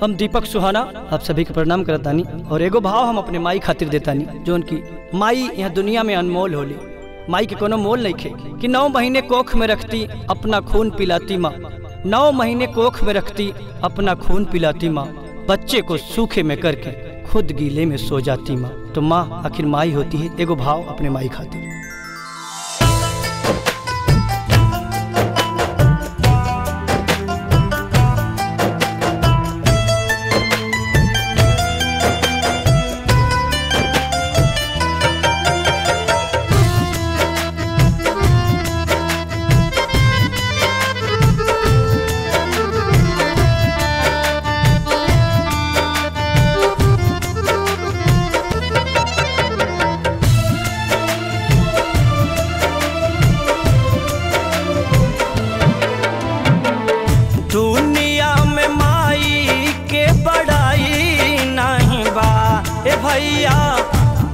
हम दीपक सुहाना आप सभी के प्रणाम करतानी और एगो भाव हम अपने माई खातिर देतानी जो उनकी माई यहाँ दुनिया में अनमोल होली। माई के कोनो मोल नहीं खे कि 9 महीने कोख में रखती अपना खून पिलाती माँ, 9 महीने कोख में रखती अपना खून पिलाती माँ, बच्चे को सूखे में करके खुद गीले में सो जाती माँ। तो माँ आखिर माई होती है। एगो भाव अपने माई खातिर। दुनिया में माई के बड़ाई नहीं बा ए भैया,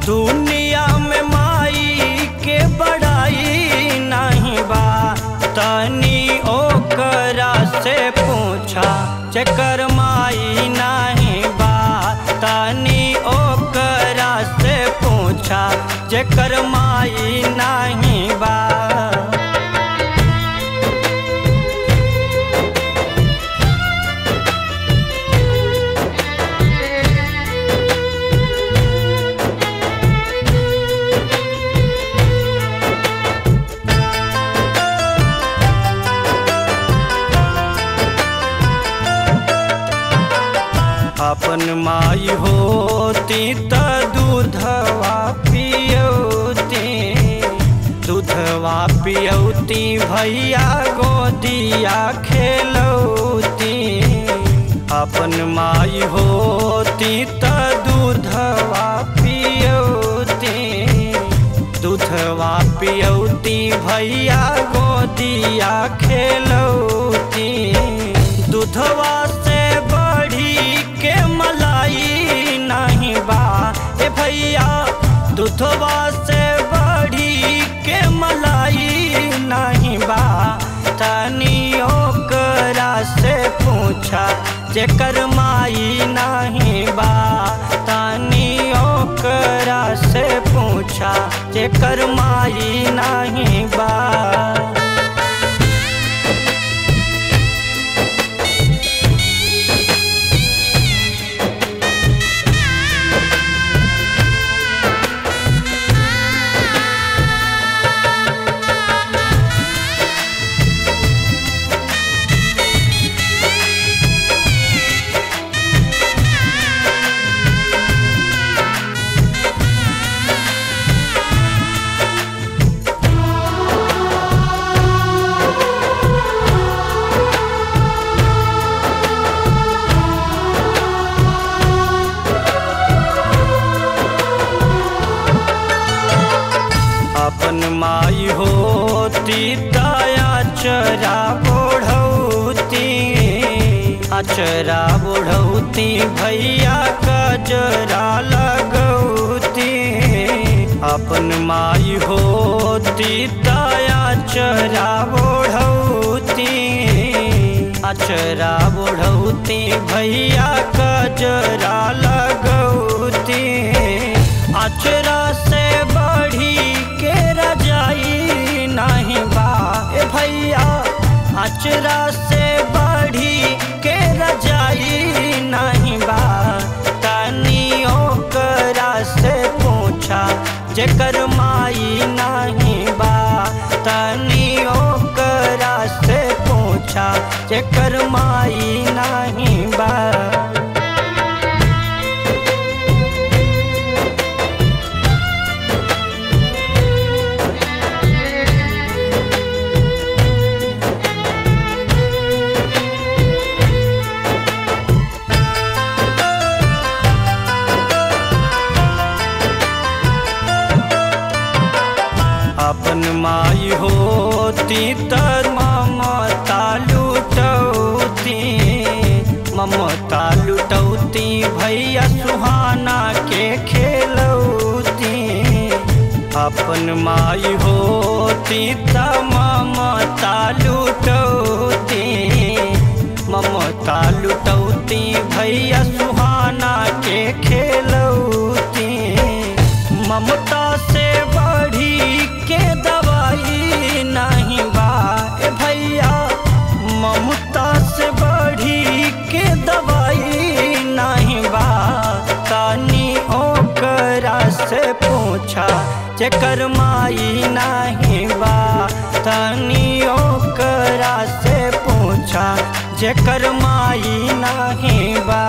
दुनिया में माई के बड़ाई नहीं बा। तनी ओकरा से पूछा जेकर माई नहीं बा, तनी ओकरा से पूछा जेकर माई नहीं बा। अपन माई होती त दूधवा पियौती, दूधवा पियौती भैया गोदिया खेलौती। अपन माई होती त दूधवा पियौती, दूधवा पियौती भैया गोदिया खेलौती। दूधवा से बढ़ी के मलाई नहीं बा ए भैया, दूधवा से बढ़ी के मलाई नहीं बा। तनी ओकरा से पूछा जेकर माई नहीं बा, तनी ओकरा से पूछा जेकर माई नहीं बा। अपन माई होती दया चरा बढ़ौती, अचरा बढ़ौती भैया कजरा लगौती। अपन माई होती दया चरा बढ़ौती, अचरा बढ़ौती भैया कजरा लगौती। अचरा से बढ़ी के रजाई नहीं बा ए भैया, अचरा से बढ़ी के रजाई नहीं बा। तनी ओकरा से पूछा जेकर माई नहीं बा, तनी ओकरा से पूछा जेकर माई नहीं बा। अपन माई होती त ममता लुटौती, ममता लुटौती भैया सुहाना के खेलौती। अपन माई होती त ममता लुटौती, ममता लुटौती भैया पूछा जेकर माई नहीं बा तनी ओकरा से पूछा जेकर माई नहीं बा।